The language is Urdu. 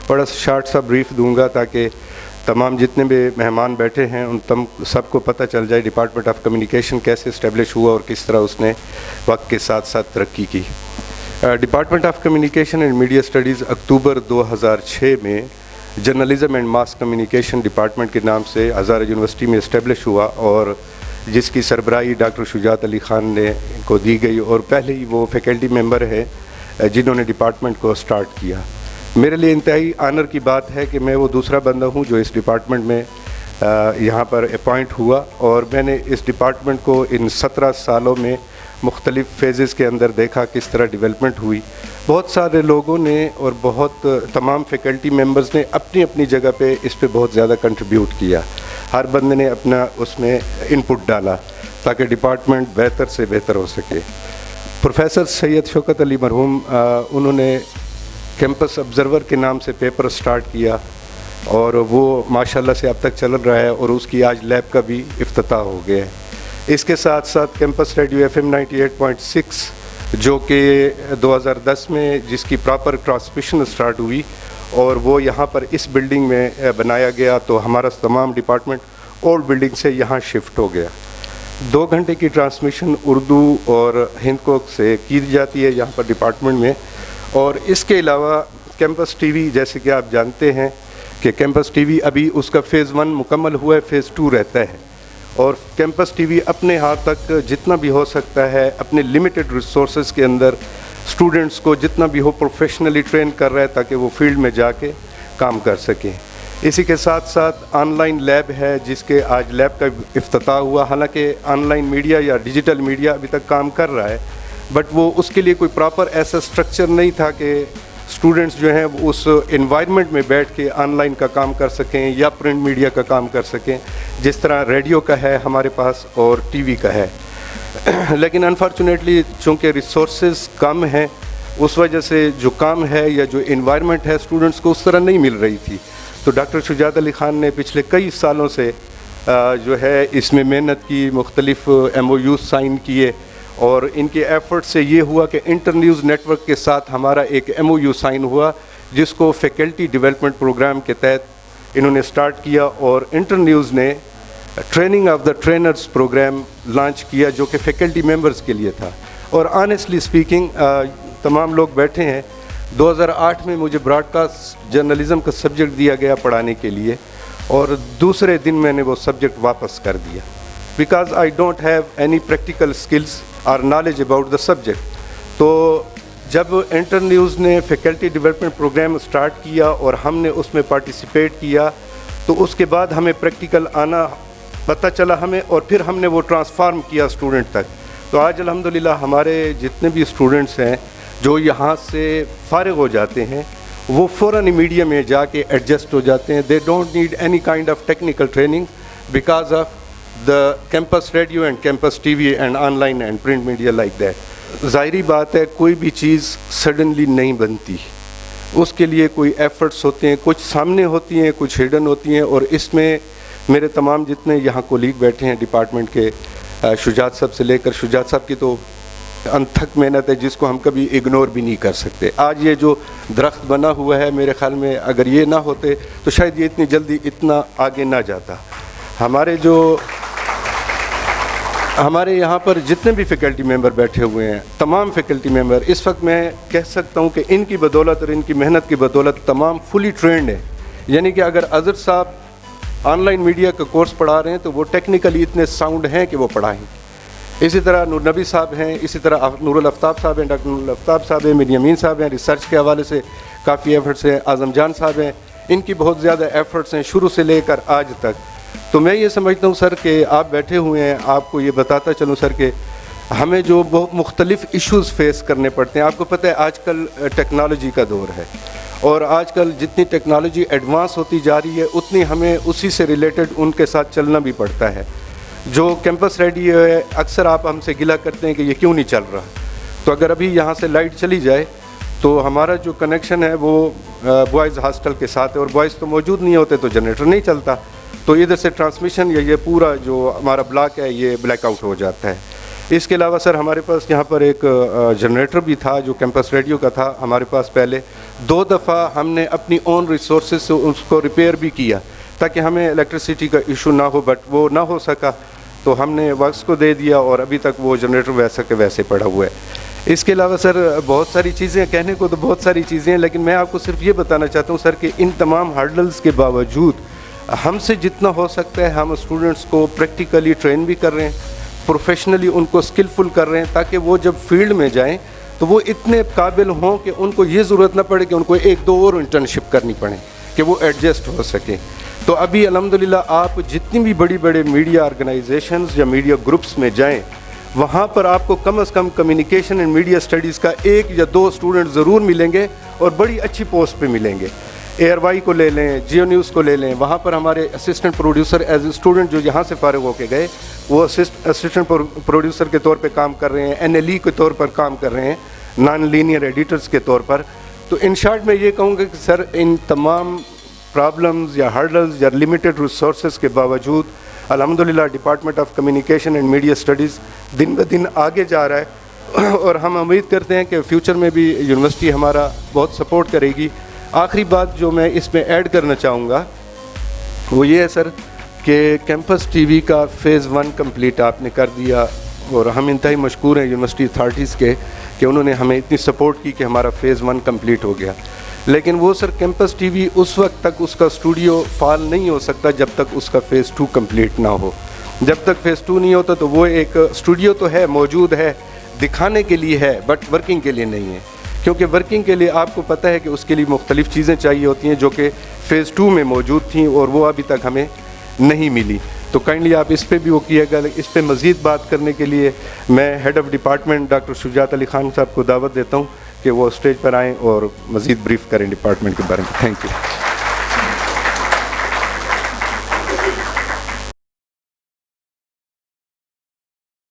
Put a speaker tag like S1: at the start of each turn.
S1: بڑا شارٹ سا بریف دوں گا تاکہ تمام جتنے بھی مہمان بیٹھے ہیں ان سب کو پتہ چل جائے ڈپارٹمنٹ آف کمیونیکیشن کیسے اسٹیبلش ہوا اور کس طرح اس نے وقت کے ساتھ ساتھ ترقی کی۔ Department of communication and media studies October 2006 میں journalism and mass communication department کے نام سے ہزارہ یونیورسٹی میں اسٹیبلش ہوا، اور جس کی سربراہی ڈاکٹر شجاعت علی خان نے کو دی گئی، اور پہلے ہی وہ فیکلٹی ممبر ہے جنہوں نے ڈپارٹمنٹ کو سٹارٹ کیا۔ میرے لیے انتہائی آنر کی بات ہے کہ میں وہ دوسرا بندہ ہوں جو اس ڈپارٹمنٹ میں یہاں پر اپوائنٹ ہوا، اور میں نے اس ڈپارٹمنٹ کو ان 17 سالوں میں مختلف فیزز کے اندر دیکھا کس طرح ڈیولپمنٹ ہوئی۔ بہت سارے لوگوں نے اور بہت تمام فیکلٹی ممبرز نے اپنی اپنی جگہ پہ اس پہ بہت زیادہ کنٹریبیوٹ کیا، ہر بندے نے اپنا اس میں انپٹ ڈالا تاکہ ڈپارٹمنٹ بہتر سے بہتر ہو سکے۔ پروفیسر سید شوکت علی مرحوم انہوں نے کیمپس آبزرور کے نام سے پیپر سٹارٹ کیا، اور وہ ماشاءاللہ سے اب تک چل رہا ہے، اور اس کی آج لیب کا بھی افتتاح ہو گیا ہے۔ اس کے ساتھ ساتھ کیمپس ریڈیو FM 98.6 جو کہ 2010 میں جس کی پراپر ٹرانسمیشن سٹارٹ ہوئی، اور وہ یہاں پر اس بلڈنگ میں بنایا گیا، تو ہمارا تمام ڈپارٹمنٹ اولڈ بلڈنگ سے یہاں شفٹ ہو گیا۔ 2 گھنٹے کی ٹرانسمیشن اردو اور ہند کو سے کی جاتی ہے یہاں پر ڈپارٹمنٹ میں، اور اس کے علاوہ کیمپس ٹی وی جیسے کہ آپ جانتے ہیں کہ کیمپس ٹی وی ابھی اس کا فیز 1 مکمل ہوا ہے، فیز 2 رہتا ہے، اور کیمپس ٹی وی اپنے ہاتھ تک جتنا بھی ہو سکتا ہے اپنے لمیٹڈ ریسورسز کے اندر اسٹوڈنٹس کو جتنا بھی ہو پروفیشنلی ٹرین کر رہا ہے تاکہ وہ فیلڈ میں جا کے کام کر سکیں۔ اسی کے ساتھ ساتھ آن لائن لیب ہے جس کے آج لیب کا افتتاح ہوا، حالانکہ آن لائن میڈیا یا ڈیجیٹل میڈیا ابھی تک کام کر رہا ہے، بٹ وہ اس کے لیے کوئی پراپر ایسا اسٹرکچر نہیں تھا کہ اسٹوڈنٹس جو ہیں اس انوائرمنٹ میں بیٹھ کے آن لائن کا کام کر سکیں یا پرنٹ میڈیا کا کام کر سکیں، جس طرح ریڈیو کا ہے ہمارے پاس اور ٹی وی کا ہے۔ لیکن انفارچونیٹلی چونکہ ریسورسز کم ہیں، اس وجہ سے جو کام ہے یا جو انوائرمنٹ ہے اسٹوڈنٹس کو اس طرح نہیں مل رہی تھی، تو ڈاکٹر شجاعت علی خان نے پچھلے کئی سالوں سے جو ہے اس میں محنت کی، مختلف MOUs سائن کیے، اور ان کے ایفرٹ سے یہ ہوا کہ انٹر نیوز نیٹ ورک کے ساتھ ہمارا ایک MOU سائن ہوا جس کو فیکلٹی ڈیولپمنٹ پروگرام کے تحت انہوں نے سٹارٹ کیا، اور انٹر نیوز نے training of the trainers programme لانچ کیا جو کہ فیکلٹی ممبرز کے لیے تھا۔ اور آنیسٹلی اسپیکنگ تمام لوگ بیٹھے ہیں، 2008 میں مجھے براڈ کاسٹ جرنلزم کا سبجیکٹ دیا گیا پڑھانے کے لیے، اور دوسرے دن میں نے وہ سبجیکٹ واپس کر دیا because I don't have any practical skills اور نالج اباؤٹ دا سبجیکٹ۔ تو جب انٹر نیوز نے فیکلٹی ڈیولپمنٹ پروگرام سٹارٹ کیا اور ہم نے اس میں پارٹیسپیٹ کیا، تو اس کے بعد ہمیں پریکٹیکل آنا پتہ چلا ہمیں، اور پھر ہم نے وہ ٹرانسفارم کیا اسٹوڈنٹ تک۔ تو آج الحمدللہ ہمارے جتنے بھی اسٹوڈنٹس ہیں جو یہاں سے فارغ ہو جاتے ہیں، وہ فوراً میڈیا میں جا کے ایڈجسٹ ہو جاتے ہیں۔ They don't need any kind of technical training because of the campus radio and campus TV and online and print media like that۔ ظاہری بات ہے کوئی بھی چیز سڈنلی نہیں بنتی، اس کے لیے کوئی ایفرٹس ہوتے ہیں، کچھ سامنے ہوتی ہیں کچھ ہڈن ہوتی ہیں، اور اس میں میرے تمام جتنے یہاں کولیگ بیٹھے ہیں ڈپارٹمنٹ کے، شجاعت صاحب سے لے کر شجاعت صاحب کی تو انتھک محنت ہے جس کو ہم کبھی اگنور بھی نہیں کر سکتے۔ آج یہ جو درخت بنا ہوا ہے میرے خیال میں اگر یہ نہ ہوتے تو شاید یہ اتنی جلدی اتنا آگے نہ جاتا۔ ہمارے یہاں پر جتنے بھی فیکلٹی ممبر بیٹھے ہوئے ہیں، تمام فیکلٹی ممبر اس وقت میں کہہ سکتا ہوں کہ ان کی بدولت اور ان کی محنت کی بدولت تمام فلی ٹرینڈ ہیں۔ یعنی کہ اگر اظہر صاحب آن لائن میڈیا کا کورس پڑھا رہے ہیں تو وہ ٹیکنیکلی اتنے ساؤنڈ ہیں کہ وہ پڑھائیں۔ اسی طرح نور نبی صاحب ہیں، اسی طرح نور الافتاب صاحب ہیں، ڈاکٹر نور الافتاب صاحب ہیں، میری امین صاحب ہیں، ریسرچ کے حوالے سے کافی ایفرٹس ہیں، اعظم جان صاحب ہیں، ان کی بہت زیادہ ایفرٹس ہیں شروع سے لے کر آج تک۔ تو میں یہ سمجھتا ہوں سر کہ آپ بیٹھے ہوئے ہیں، آپ کو یہ بتاتا چلوں سر کہ ہمیں جو بہت مختلف ایشوز فیس کرنے پڑتے ہیں۔ آپ کو پتہ ہے آج کل ٹیکنالوجی کا دور ہے، اور آج کل جتنی ٹیکنالوجی ایڈوانس ہوتی جا رہی ہے اتنی ہمیں اسی سے ریلیٹڈ ان کے ساتھ چلنا بھی پڑتا ہے۔ جو کیمپس ریڈیو ہے اکثر آپ ہم سے گلہ کرتے ہیں کہ یہ کیوں نہیں چل رہا، تو اگر ابھی یہاں سے لائٹ چلی جائے تو ہمارا جو کنیکشن ہے وہ بوائز ہاسٹل کے ساتھ ہے، اور بوائز تو موجود نہیں ہوتے تو جنریٹر نہیں چلتا، تو ادھر سے ٹرانسمیشن یا یہ پورا جو ہمارا بلاک ہے یہ بلیک آؤٹ ہو جاتا ہے۔ اس کے علاوہ سر ہمارے پاس یہاں پر ایک جنریٹر بھی تھا جو کیمپس ریڈیو کا تھا ہمارے پاس پہلے. 2 دفعہ ہم نے اپنی اون ریسورسز سے اس کو ریپیئر بھی کیا تاکہ ہمیں الیکٹریسٹی کا ایشو نہ ہو, بٹ وہ نہ ہو سکا تو ہم نے ورکس کو دے دیا اور ابھی تک وہ جنریٹر ویسا کہ ویسے پڑا ہوا ہے. اس کے علاوہ سر بہت ساری چیزیں کہنے کو تو بہت ساری چیزیں ہیں, لیکن میں آپ کو صرف یہ بتانا چاہتا ہوں سر کہ ان تمام ہرڈلز کے باوجود ہم سے جتنا ہو سکتا ہے ہم اسٹوڈنٹس کو پریکٹیکلی ٹرین بھی کر رہے ہیں, پروفیشنلی ان کو اسکلفل کر رہے ہیں تاکہ وہ جب فیلڈ میں جائیں تو وہ اتنے قابل ہوں کہ ان کو یہ ضرورت نہ پڑے کہ ان کو 1-2 اور انٹرنشپ کرنی پڑے کہ وہ ایڈجسٹ ہو سکیں. تو ابھی الحمدللہ آپ جتنی بھی بڑے میڈیا آرگنائزیشنز یا میڈیا گروپس میں جائیں وہاں پر آپ کو کم از کم کمیونیکیشن اینڈ میڈیا اسٹڈیز کا 1 یا 2 اسٹوڈنٹ ضرور ملیں گے اور بڑی اچھی پوسٹ پہ ملیں گے. ایئر وائی کو لے لیں, جیو نیوز کو لے لیں, وہاں پر ہمارے assistant producer as a student جو یہاں سے فارغ ہو کے گئے وہ اسسٹنٹ پروڈیوسر کے طور پہ کام کر رہے ہیں, NLE کے طور پر کام کر رہے ہیں, نان لینئر ایڈیٹرز کے طور پر. تو ان شارٹ میں یہ کہوں گا کہ سر ان تمام پرابلمز یا ہرڈلز یا لمیٹڈ ریسورسز کے باوجود الحمدللہ department of communication and media studies دن بہ دن آگے جا رہا ہے اور ہم امید کرتے ہیں کہ فیوچر میں بھی یونیورسٹی ہمارا بہت سپورٹ کرے گی. آخری بات جو میں اس میں ایڈ کرنا چاہوں گا وہ یہ ہے سر کہ کیمپس ٹی وی کا فیز 1 کمپلیٹ آپ نے کر دیا اور ہم انتہائی مشکور ہیں یونیورسٹی اتھارٹیز کے کہ انہوں نے ہمیں اتنی سپورٹ کی کہ ہمارا فیز 1 کمپلیٹ ہو گیا. لیکن وہ سر کیمپس ٹی وی اس وقت تک اس کا اسٹوڈیو فعال نہیں ہو سکتا جب تک اس کا فیز 2 کمپلیٹ نہ ہو. جب تک فیز 2 نہیں ہوتا تو وہ ایک اسٹوڈیو تو ہے, موجود ہے, دکھانے کے لیے ہے, بٹ ورکنگ کے لیے نہیں ہے, کیونکہ ورکنگ کے لیے آپ کو پتہ ہے کہ اس کے لیے مختلف چیزیں چاہیے ہوتی ہیں جو کہ فیز 2 میں موجود تھیں اور وہ ابھی تک ہمیں نہیں ملی. تو کائنڈلی آپ اس پہ بھی وہ کیے گا. اس پہ مزید بات کرنے کے لیے میں ہیڈ آف ڈپارٹمنٹ ڈاکٹر شجاعت علی خان صاحب کو دعوت دیتا ہوں کہ وہ اسٹیج پر آئیں اور مزید بریف کریں ڈپارٹمنٹ کے بارے میں. Thank you.